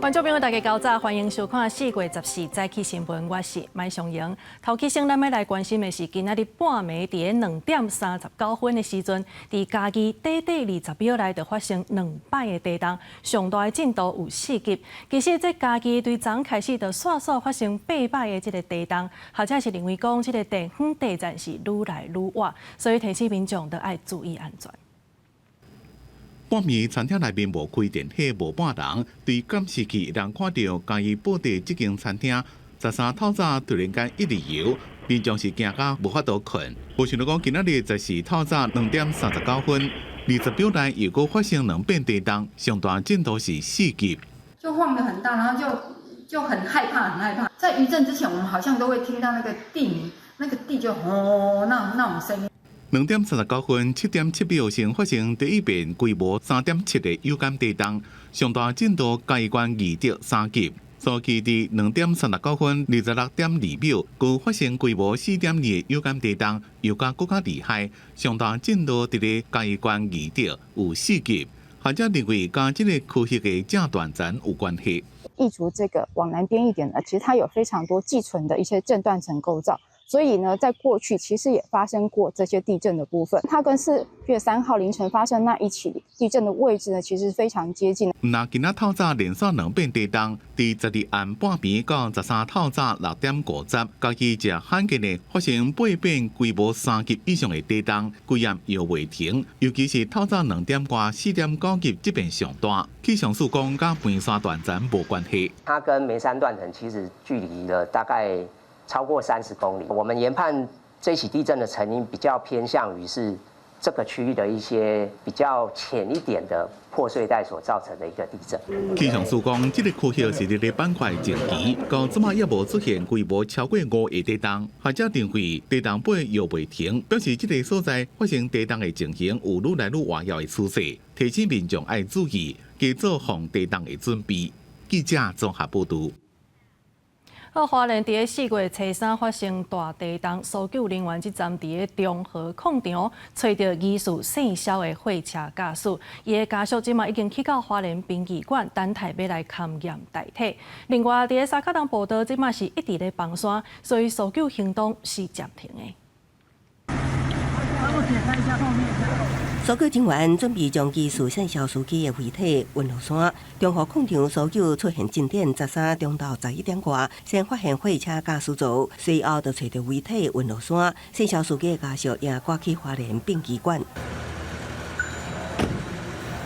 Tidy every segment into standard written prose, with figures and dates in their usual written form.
观众朋友，大家早，欢迎收看4月14早起新闻，我是麦尚莹。头起先，咱要来关心的是今仔日半暝伫2点39分的时阵，伫嘉义短短20秒内就发生2摆的地动，上大的震度有4级。其实这嘉义对昨开始就迅速发生8摆的这个地动，或者是认为讲这个地方地震是愈来愈活，所以提醒民众都要注意安全。半暝餐厅内面无开电火，无半人。对监视器让看到嘉义布地这间餐厅13透早突然间一直摇，民众是惊到无法度困。无想到讲今仔日14透早2点39分，20秒内又搁发生2遍地动，上大震度是4级。就晃得很大，然后就很害怕，很害怕。在余震之前，我们好像都会听到那个地鸣，那个地就吼那种声音。2点39分7点7秒先发生第一遍规模3.7的有感地动，上大震度嘉义县2.3级。所期伫2点39分26点2秒，佮发生规模4.2的有感地动，又更加厉害，上大震度伫咧嘉义县2.4级。学者认为，甲这个区域的正断层有关系。移除这个往南边一点呢，其实它有非常多寄存的一些震断层构造。所以呢，在过去其实也发生过这些地震的部分，它跟4月3号凌晨发生那一起地震的位置呢，其实非常接近。那今仔透早连续2遍地动，伫12暗半暝到13透早6点50，嘉义才罕见的发生8遍规模3级以上的地动，规夜又未停。尤其是透早2点qua4.9级这边上大，气象署讲甲盘山断层无关系。它跟梅山断层其实距离了大概超过30公里，我们研判这起地震的成因比较偏向于是这个区域的一些比较浅一点的破碎带所造成的一个地震。气象署讲，这个区域是日的板块前期，到即马也无出现规模超过5个地动。学者认为地动尾又未停，表示这个所在发生地动的情形有愈来愈活跃的趋势，提醒民众要注意，加做防地动的准备。记者综合报道。花莲伫4月初3发生大地动，搜救人员即站伫中和矿场找到疑似姓肖的货车驾驶，伊的家属即马已经去到花莲殡仪馆等待要来勘验遗体。另外，伫沙卡东步道即马是一直咧崩山，所以搜救行动是暂停的。搜救人员准备将疑似姓肖司机的遗体运落山。中和矿场搜救出现进展，13中到11点外，先发现货车驾驶组，随后就找到遗体运落山。姓肖司机的家属也赶去花莲殡仪馆。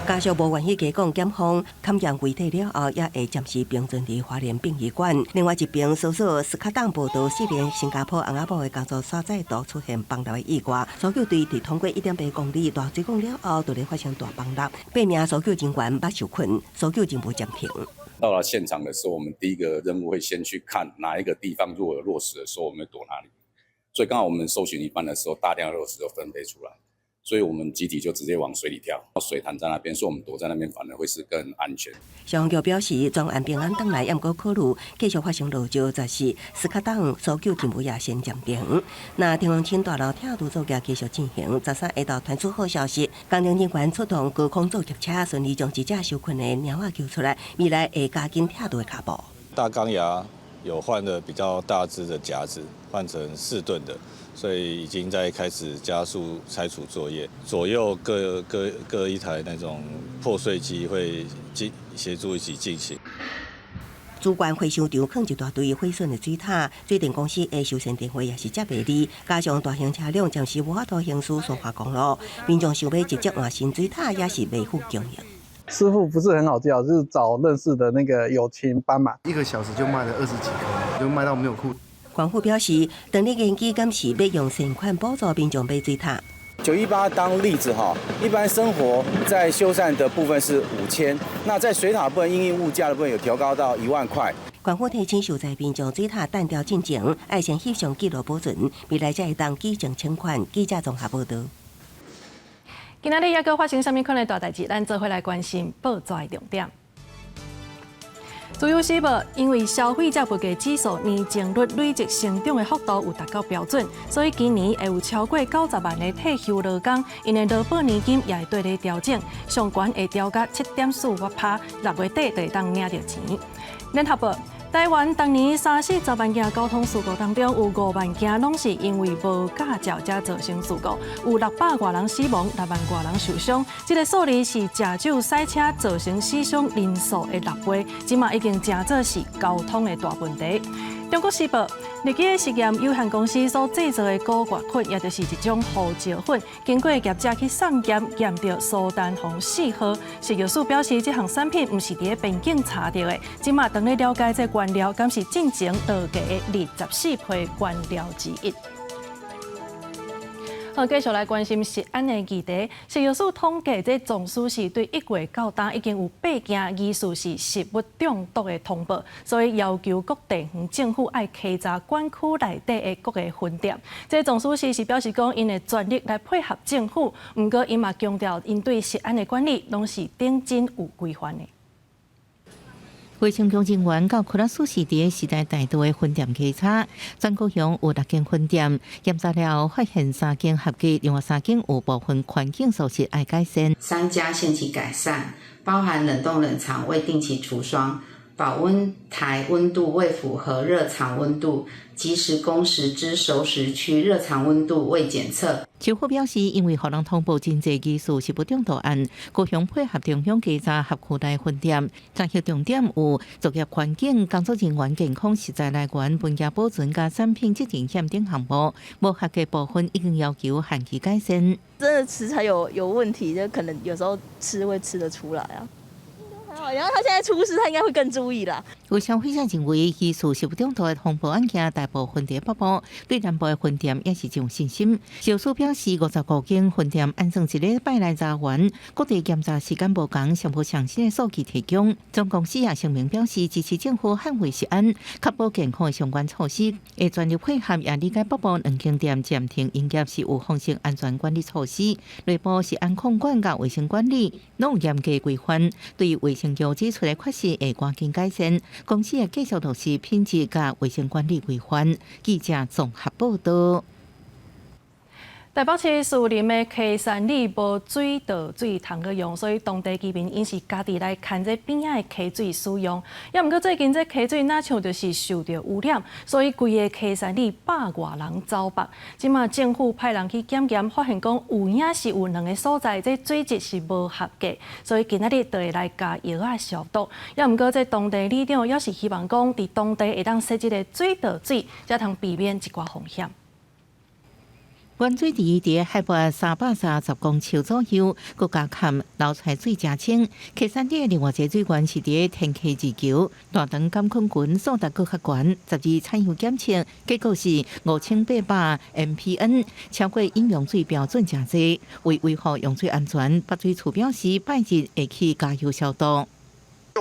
家属无愿意加讲检方勘验遗体了后，也会暂时并存伫花莲殡仪馆。另外一边，搜索斯卡当报道4年新加坡翁仔埔的工作所在都出现崩塌的意外。搜救队伫通过1.8公里大水沟了后，就咧发生大崩塌，8名搜救人员捌受困，搜救任务暂停。到了现场的时候，我们第一个任务会先去看哪一个地方如果有落石的时候，我们会躲哪里。所以刚好我们搜寻一半的时候，大量的落石就分配出来。所以我们集体就直接往水里跳，水潭在那边，所以我们躲在那边反而会是更安全。消防局表示，专案平安返来，也毋过考虑继续发生落石，则是斯卡当搜救任务也先暂停。那天龙青大楼跳度作业继续进行，13下昼传出好消息，工程人员出动高空作业车，顺利将一只受困的鸟仔救出来，未来会加紧跳度的脚步。大钢牙有换了比较大只的夹子，换成4吨的。所以已经在开始加速拆除作业，左右各一台那种破碎机会协助一起进行。主管回收场放一大堆毁损的水塔，水电公司的修缮电话也是接袂离，加上大型车辆暂时无法度行驶松花公路，民众想要直接换新水塔也是未赴经营。师傅不是很好叫，就是找认识的那个友情帮忙，1个小时就卖了20几颗，就卖到没有库。官府表示，当地研究敢是要用现款补助民众买水塔。918当例子哈，一般生活在修缮的部分是5000，那在水塔部分因应物价的部分有调高到1万块。官府提醒受灾民众水塔单调进前，要先翕上记录保存，未来才会当举证请款。记者综合报道。今仔日还阁发生什么款的大代志？咱做伙来关心报纸的重点。自由时报因为消费者物价指数年净率累积成长的幅度有达到标准，所以今年会有超过90万的退休劳工，因的劳保年金也会对咧调整，上悬会调到7.45%，6月底就会当领到钱。联合报。台湾当年30-40万件交通事故当中，有5万件拢是因为无驾照才造成事故，有600多人死亡，6万多人受伤。这个数字是驾照赛车造成死伤人数的6倍，即马已经真做是交通的大问题。中国时报，日记的实验有限公司所制造的高月粉，也就是一种胡椒粉，经过业者去送检，验到苏丹红4号。食药署表示，这项产品不是伫边境查到的。即马当咧了解这原料，敢是进前落价的24批原料之一。好，继续来关心食安的议题。食药署统计，这总数是对1月到今已经有8件疑似是食物中毒的通报，所以要求各地方政府爱稽查管区内底的各个分店。这总数是表示讲，因会全力来配合政府，不过因嘛强调，因对食安的管理拢是顶真有规范的。卫生局人员到库拉苏市伫时代大道的分店稽查，全国乡有6间分店，检查了发现3间合格，另外3间有部分环境素质爱改善。3家限期改善，包含冷冻冷藏未定期除霜，保温台温度未符合热藏温度，即时供食之熟食区热藏温度未检测。政府表示，因为互人通报真济疑似食物中毒案，高雄配合中央稽查合区内分店，查核重点有作业环境、工作人员健康、食材来源、分价保存加产品质检检等项目，无合格部分已经要求限期改善。真的食材有问题，就可能有时候吃会吃得出来啊。然后他现在出事，他应该会更注意啦。有消费者认为，疑似食物中毒的通报案件大部分在北部，对南部的分店也是有信心。小署表示，55间分店按算一礼拜来查完，各地检查时间无同，上无详细的数据提供。总公司也声明表示，支持政府捍卫食安、确保健康的相关措施，会全力配合，也理解北部2间店暂停营业是有风险安全管理措施，内部食安控管甲卫生管理拢有严格规范，对于卫生局指出的缺失会赶紧改善。公司也继续落实品质甲卫生管理规范。记者综合报道。台北市树林的溪山里无水倒水通去用，所以当地居民因是家己来牵这边仔的溪水使用。也毋过最近这溪水哪像就是受到污染，所以规个溪山里100多人走白。即马政府派人去检验，发现讲有影是有2个所在这水质是无合格，所以今仔日就会来加药啊消毒。也毋过这当地里长也是希望讲，伫当地会当设置个水倒水，才通避免一寡风险。原水池伫海拔330公尺左右，佮加含流出水真清。溪山底另外一个水源是伫天溪二桥，大肠杆菌群数值佫较悬。12产油检测结果是5800 mpn， 超过饮用水标准真济。为维护用水安全，北水处表示拜日会去加油消毒。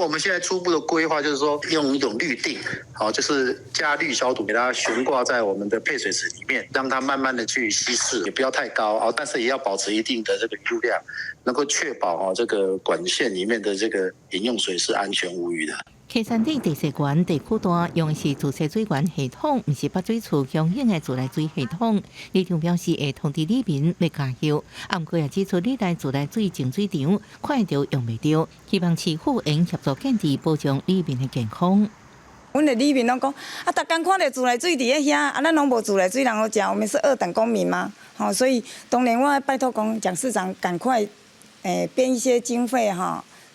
我们现在初步的规划就是说，用一种滤定，好，就是加氯消毒，给它悬挂在我们的配水池里面，让它慢慢的去稀释，也不要太高，但是也要保持一定的这个雨量，能够确保这个管线里面的这个饮用水是安全无虞的。溪山底地势悬、地区大，用的是自来水源系统，毋是北水处相应的自来水系统。里长表示会通知里民要加油，毋过也指出里内自来水净水场看到用袂到，希望市府应协助建置，保障里民的健康。阮的里民拢讲，逐工看到自来水伫咧遐，咱拢无自来水然后食，我们是2等公民吗？所以当然我拜托蒋市长赶快，编一些经费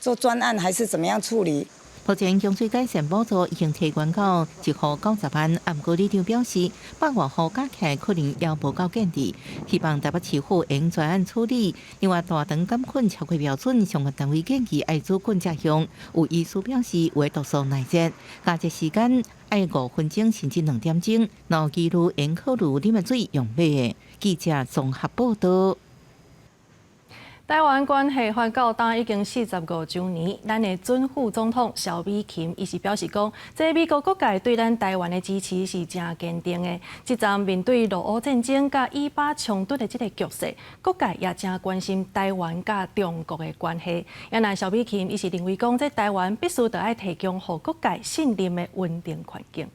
做专案，还是怎么样处理？目前用水改善补助已经提悬到1户90万，毋过里长表示，8外户加起来可能也无够建置，希望台北市府应专案处理。另外，大肠杆菌超过标准，相关单位建议爱主管家用。有医师表示，为毒素耐热，加热时间爱5分钟甚至2点钟，若记录应考虑啉的水用买的。记者综合报道。台湾关系法到今已经45周年，咱的准副总统萧美琴伊是表示讲，这美国各界对咱台湾的支持是真坚定的。即阵面对俄乌战争甲以巴冲突的这个局势，各界也真关心台湾甲中国的关系。也那萧美琴伊是认为讲，这台湾必须得爱提供互各界信任的稳定环境。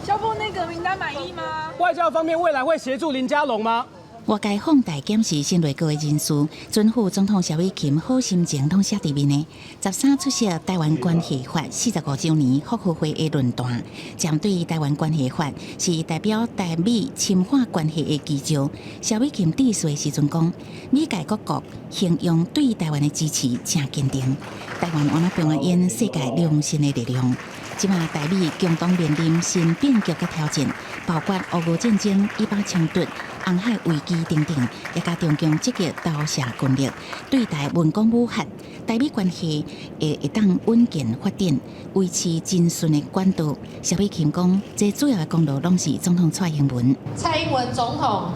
萧峰那个名单满意吗？外交方面未来会协助林佳龙吗？外界放大检视新内阁的人事，准副总统萧美琴好心情拢写伫面的。13出席台湾关系法45周年复课会的论坛，针对台湾关系法是代表台美深化关系的基石。萧美琴致辞的时阵讲，美界各国形容对台湾的支持真坚定，台湾往那表演世界良心的力量。即马台美共同面临新变局嘅挑战，包括俄乌战争、以巴冲突、红海危机等等，也加中共积极投射军力，对台文攻武吓，台美关系会当稳健发展，维持真顺的管道。萧美琴讲，这主要的功劳拢是总统蔡英文。蔡英文总统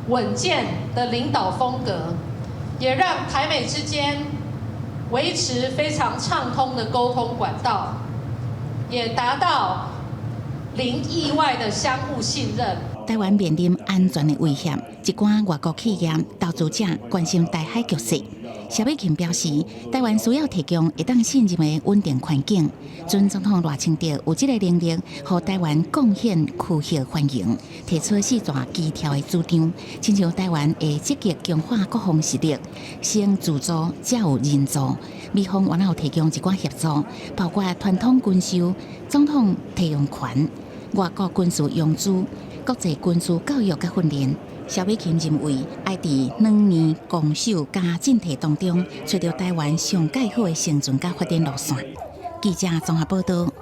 稳健的领导风格，也让台美之间维持非常畅通的沟通管道。也达到零意外的相互信任。台湾面临安全的威胁，一寡外国企业、投资者关心台海局势。萧美琴表示，台湾需要提供会当信任的稳定环境。准总统赖清德有这个能力，和台湾贡献区域欢迎，提出4大基调的主张，亲像台湾会积极强化国防实力，先自助才有人助。美方原来有提供一寡协助，包括传统军售、总统提用权、外国军事用资、国际军事教育甲训练。萧美琴认为，爱伫2年攻守加进退当中，找到台湾上介好的生存甲发展路线。记者综合报道。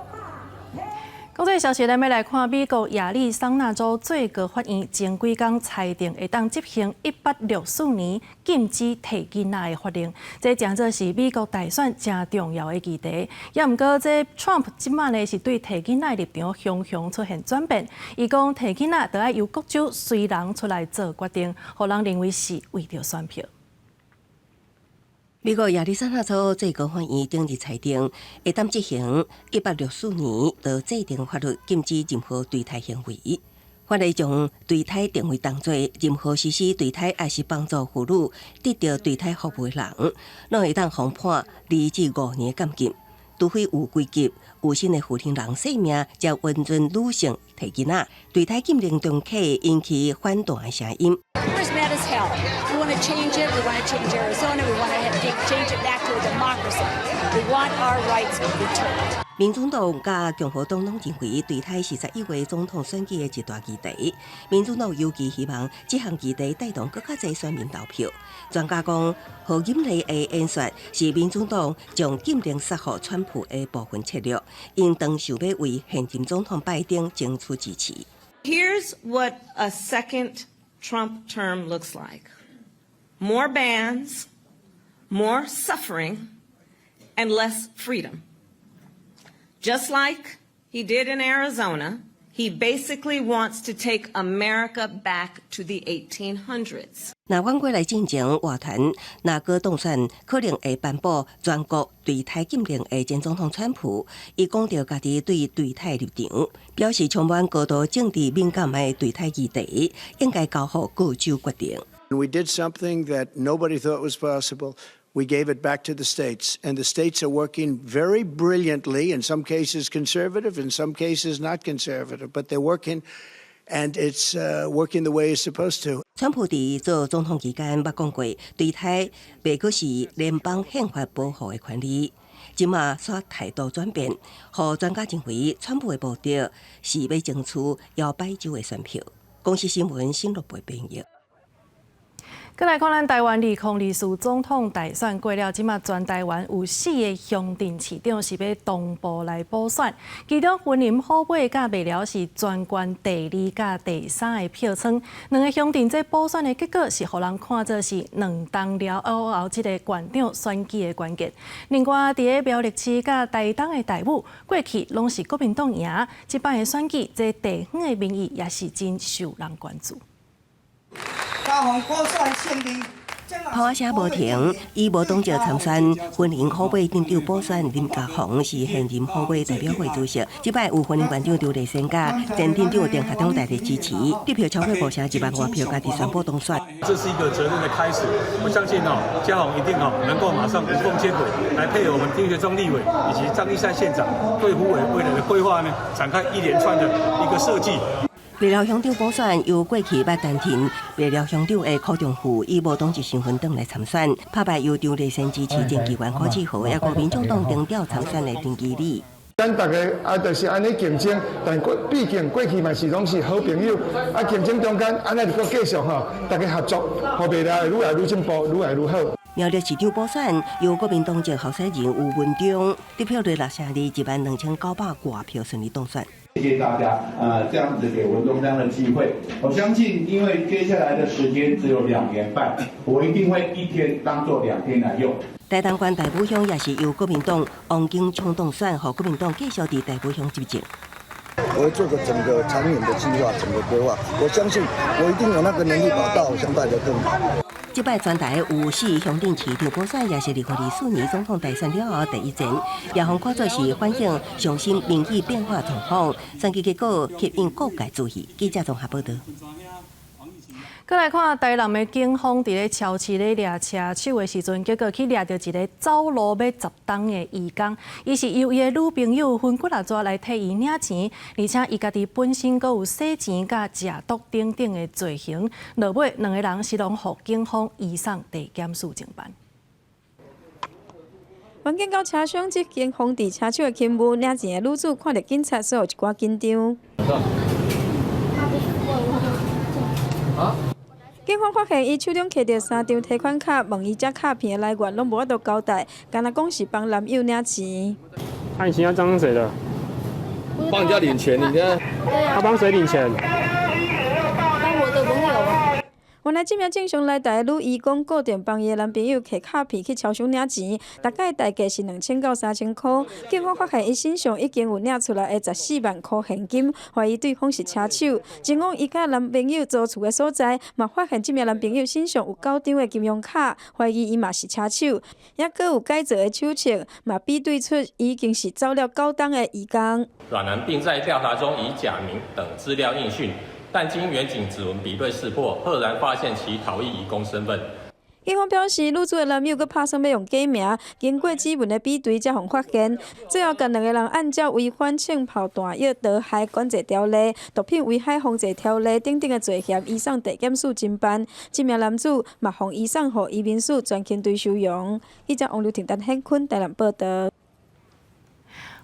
国际消息，咱要来看美国亚利桑那州最高法院前几天裁定会当执行1864年禁止摕囡仔的法令，这真做是美国大选真重要的议题。也毋过，这 Trump 即摆呢是对摕囡仔立场雄雄出现转变，伊讲摕囡仔就要由各州随人出来做决定，互人认为是为着选票。美国亚利桑那州最高法院顶日裁定，会当执行1864年就制定法律禁止任何对台行为。法律将对台定位当作任何实施对台也是帮助妇女得到对台服务的人，拢会当罚判2至5年监禁。除非有规矩，有心的负责人性命，才允准女性摕囡仔。对台禁令中起引起反弹的声音。First matters health. We want to change it. We want to change Arizona. We want to change it back to a democracy. We want our rights returned. 民主党甲共和党拢认为对台是11月总统选举的一大议题。民主党尤其希望这项议题带动更较侪选民投票。专家讲，何锦丽的演说是民主党将禁令杀予川普的部分策略，因当想要为现任总统拜登争取支持。Here's what a second Trump term looks like: more bans, more suffering, and less freedom. Just like he did in Arizona, he basically wants to take America back to the 1800s. 那返过来进前，外团那个当选可能会颁布全国对台禁令的前总统川普，伊讲到家己对台立场，表示充满高度政治敏感的对台议题，应该交予各州决定。We did something that nobody thought was possible. We gave it back to the states, and the states are working very brilliantly, in some cases conservative, in some cases not conservative, but they're working, and it's working the way it's supposed to. 川普伫做总统期间，捌讲过，对台袂过是联邦宪法保护的权利。即马煞态度转变，互专家认为，川普的目的是要争取摇摆州的选票。公司新闻新乐培编译。再来看咱台湾2024总统大选过了，即马全台湾有4个乡镇市长是要同步来补选，其中云林虎尾甲麦寮是全县第2甲第3个票仓，2个乡镇这补选的结果是互人看作是2党了后这个县长选举的关键。另外，伫个苗栗市甲台东的台务，过去拢是国民党赢，即摆的选举这地方的民意也是真受人关注。高雄补选胜利，炮声无停，以无党籍参选，婚姻后备镇长补选林家宏是现任后备代表会主席。这摆有婚姻馆长刘立先甲前镇长郑学忠大力支持，得票超过5成100多票，家己宣布当选。这是一个责任的开始，我相信嘉宏一定能够马上无缝接轨，来配合我们丁学忠立委以及张义善县长对虎尾未来的规划呢，展开一连串的一个设计。未了乡长补选由过去捌单庭，未了乡长的柯仲富以无党籍身份登来参选，拍败由张立先支持前议员柯志豪，也国民众党定调参选的丁基礼。咱大家就是安尼竞争，但毕竟过去嘛是拢是好朋友，竞争中间安尼就搁继续大家合作，互未来愈来愈进步，愈来愈好。苗栗市长补选由国民党籍候选人吴文忠得票率6成2，12900挂票顺利当选。谢谢大家，这样子给文忠这样的机会，我相信，因为接下来的时间只有2年半，我一定会一天当做2天来用。台东县大埔乡也是由国民党王景冲当选，和国民党继续在大埔乡执政。我会做个整个长远的计划，整个规划，我相信我一定有那个能力把大埔乡带得更好。这摆全台有4乡镇市长补选，也是2024年总统大选了后第一战，也方看作是反映上新民意变化状况。选举结果吸引各界注意。记者综合报道。再来看台南的警方伫咧超市咧掠车手的时阵，结果去掠到一个走路要10档的义工，伊是由伊的女朋友分骨纸来替伊领钱，而且伊家己本身阁有洗钱、甲食毒等等的罪行，落尾2个人是拢互警方移送地检署侦办。环境到车厢，即警方伫车手的勤务领钱的女子看到警察，所有一寡紧张。警方发现伊手中摕着3张提款卡，问伊遮卡片的来源，拢无法度交代，干那讲是帮男友领钱。那你现在当谁的？帮人家领钱，你呢？他帮谁领钱？帮我的朋友。原来这名正常来台的女义工固定帮伊的男朋友摕卡片去超商领钱，大概代价是2000到3000块。警方发现伊身上已经有领出来的14万块现金，怀疑对方是车手。前往伊甲男朋友租厝的所在，嘛发现这名男朋友身上有9张的金融卡，怀疑伊嘛是车手，也阁有改造的手册，嘛比对出已经是走了9档的移工。阮男并在调查中以假名等资料应讯。但经远景指纹比对识破，赫然发现其逃逸移工身份。警方表示，女子的男友佫拍算要用假名，经过指纹的比对，才互发现。最后，甲2个人按照违反枪炮弹药毒害管制条例、毒品危害防治条例等等的罪嫌，移送地检署侦办。这名男子嘛，互移送予移民署专勤队收容。记者王刘婷、陈显坤台南报道。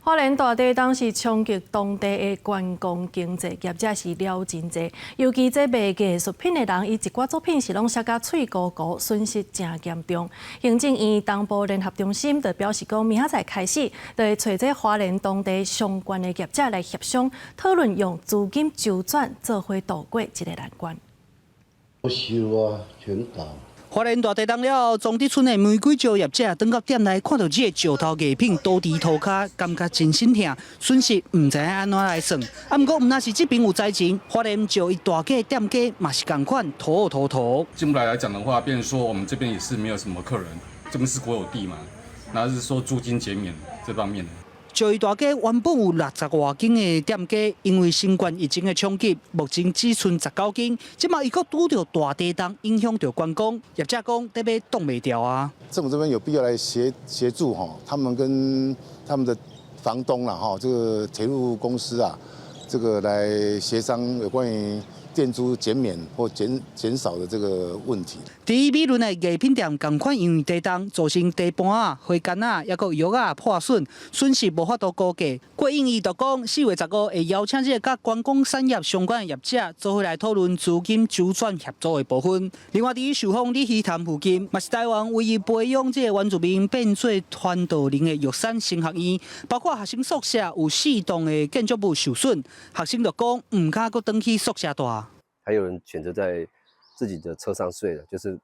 花莲大地震是冲击当地的观光经济，业者是了真济。尤其这卖艺术品的人，伊一寡作品是拢写甲脆糊糊，损失真严重。行政院东部联合中心就表示讲，明仔载开始，就会找这花莲当地相关的业者来协商，讨论用资金周转做伙度过这个难关。我收啊，全倒。花莲大地震了后，中地村的玫瑰石业者登到店内，看到这个石头艺品倒伫涂骹，感觉真心痛，损失唔知影安怎来算。啊，不过唔那是这边有灾情，花莲就一大家店家嘛是同款，土。进不来讲的话，变成说我们这边也是没有什么客人，这边是国有地嘛，然后是说租金减免这方面的。就一大家原本有60多间的店家，因为新冠疫情的冲击，目前只剩19间。即马伊阁拄到大地震，影响到观光，业者讲得要挡袂掉啊。政府这边有必要来协助他们跟他们的房东啦这个铁路公司啊，这个来协商有关于店租减免或减少的这个问题。第一美轮的艺品店同款因为地震造成地板啊、花杆啊，也个药啊破损，损失无法度估价。郭英义就讲，4月15会邀请这个甲观光产业相关的业者做伙来讨论资金周转协助的部分。另外，伫寿丰里溪潭附近，嘛是台湾唯一培养这个原住民变做传道人的玉山新学院，包括学生宿舍有4栋的建筑物受损，学生就讲唔敢阁登去宿舍住。还有人选择在自己的车上睡了，就是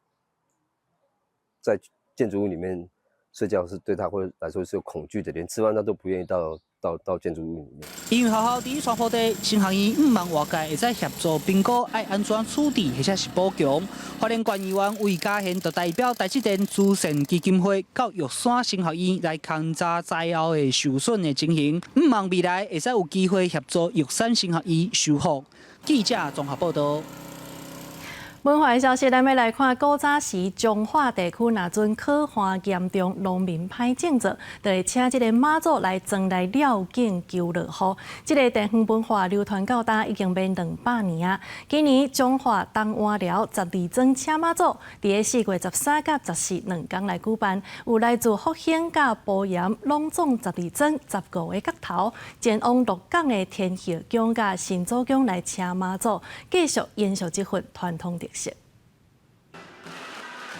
在建筑物里面睡觉，是对他来说是有恐惧的，连吃饭他都不愿意到到建筑物里面。因为学校第一双坡地，新学院毋望外界会再协助评估爱安怎处理，或者是补强。花莲县议员魏家贤就代表台积电慈善基金会到玉山新学院来勘察灾后的受损的情形，毋望未来会使有机会协助玉山新学院修复。记者综合报道。文化的消息，咱要来看古早时彰化地区若阵可旱严重，农民歹种植，就会请这个马祖来装来料景求落雨。这个地方文化流传到今已经变200年啊。今年彰化东湾寮12庄请马祖，伫4月13甲142天来举办，有来自福兴甲埔盐拢总12庄15个角头，前往鹿港的天后宫甲新祖宫来请马祖，继续延续这份传统特色。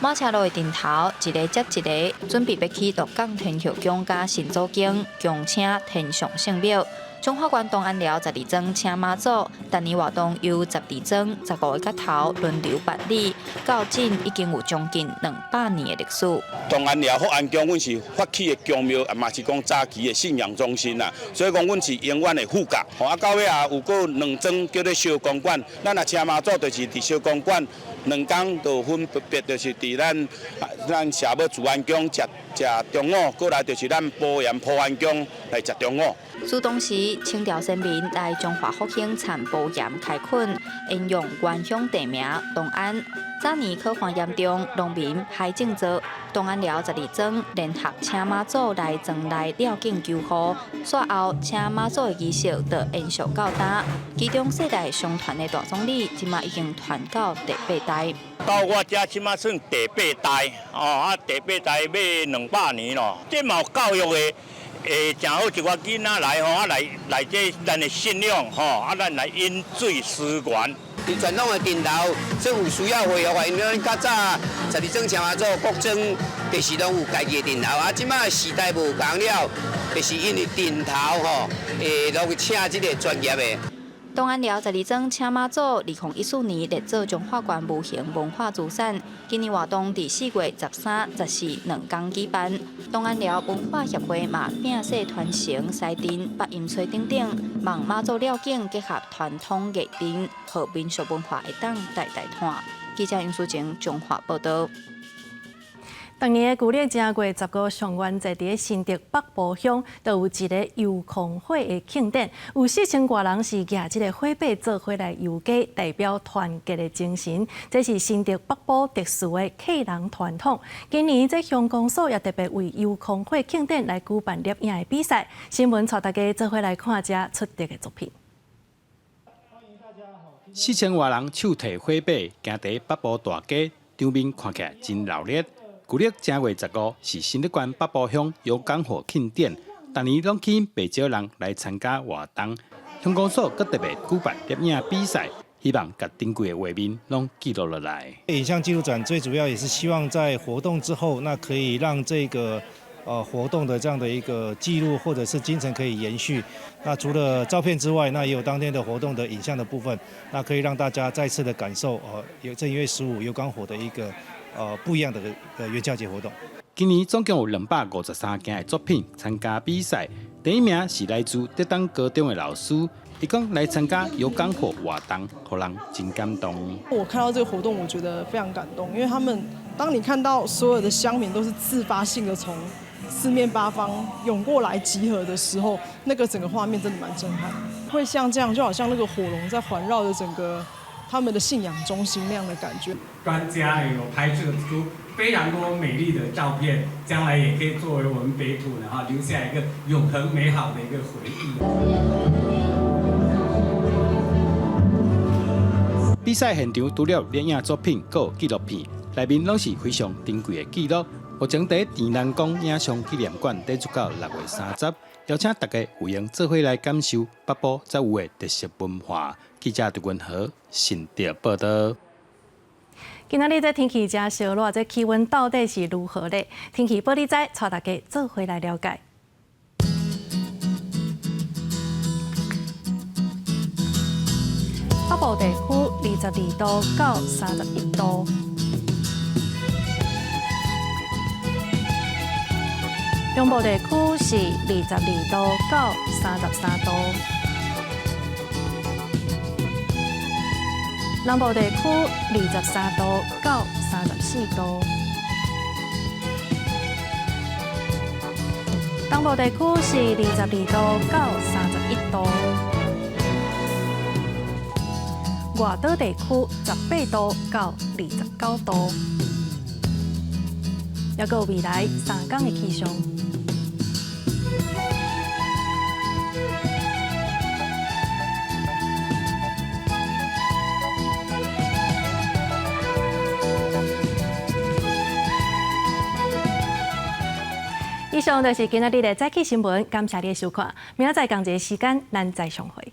马车路的阵头，一个接一个，准备要去鹿港天后宫甲新祖宫，恭请天上圣庙。彰化县东安寮12庄请马祖，今年活动由12庄15个角头轮流办理，到今已经有将近200年的历史。东安寮福安宫，阮是发起的宫庙，也嘛是讲早期的信仰中心啦。所以讲，阮是永远的副驾。啊，到尾啊，有个2庄叫做小公馆，咱若请马祖，就是伫小公馆2天就分别就是伫咱社尾慈安宫食中午，过来就是咱埔盐普安宫来食中午。自当时清朝先民来中华福兴产埔盐开垦，沿用原乡地名东安。早年可旱严重，农民歹种植，东安寮12庄联合请马祖来庄内料景求雨。随后请马祖的仪式就延续到今，其中世代相传的大总理，今嘛已经传到第8代。到我遮即马算第8代，第8代要200年咯。这嘛有教育的。真好一个囡仔来来这咱的信仰咱来饮水思源。伫传统的阵头，政府需要恢复的，因为较早12庄请马祖，各庄就是拢有家己的阵头，即摆时代无同了，就是因为阵头拢去请即个专业的。东安寮12庄请马祖，2014年列做彰化县无形文化资产。今年活动伫4月13、14 2天举办。东安寮文化协会嘛摒洗传承西镇、八音吹等等，望马祖料景结合传统艺阵，和民俗文化会当代代传。记者杨淑晴彰化报道。当年的旧历正月15上元节，伫新竹北部乡，就有一个游孔会的庆典，有4000多人是举这个火把做伙来游街，代表团结的精神。这是新竹北部特殊的客人传统。今年这乡公所也特别为游孔会庆典来举办摄影的比赛。新闻带大家做伙来看这出色的作品。4000多人手提火把，行在北部大街，场面看起来真热烈。旧历正月15是新竹县北部乡游港河庆典，逐年拢起不少人来参加活动。乡公所阁特别举办摄影比赛，希望把珍贵的画面拢记录落来。影像纪录展最主要也是希望在活动之后，那可以让这个活动的这样的一个记录或者是精神可以延续。那除了照片之外，那也有当天的活动的影像的部分，那可以让大家再次的感受正1月15游港火的一个不一样的元宵节活动。今年总共有253件的作品参加比赛，第1名是来自德东高中的老师，伊讲来参加游港火活动，让人真感动。我看到这个活动，我觉得非常感动，因为他们当你看到所有的乡民都是自发性的从四面八方涌过来集合的时候，那个整个画面真的蛮震撼。会像这样，就好像那个火龙在环绕着整个他们的信仰中心那样的感觉。专家有拍摄出非常多美丽的照片，将来也可以作为我们北土然后留下一个永恒美好的一个回忆。比赛现场除了摄影作品，还有纪录片，内面拢是非常珍贵的记录。目前在田南宫影像纪念馆展出到6月30，邀请大家有闲做伙来感受北部才有的特色文化。记者杜君和新竹报道。今仔日这天气真热热，这气温到底是如何呢？天气报你知，带大家做伙来了解。北部地区22度到31度。中部地区是22度到33度，南部地区23度到34度，东部地区是22度到31度，外岛地区18度到29度。还有未来3天的气象。以上就是今仔日的早起新闻，感谢你的收看。明仔载同一个时间，咱再相会。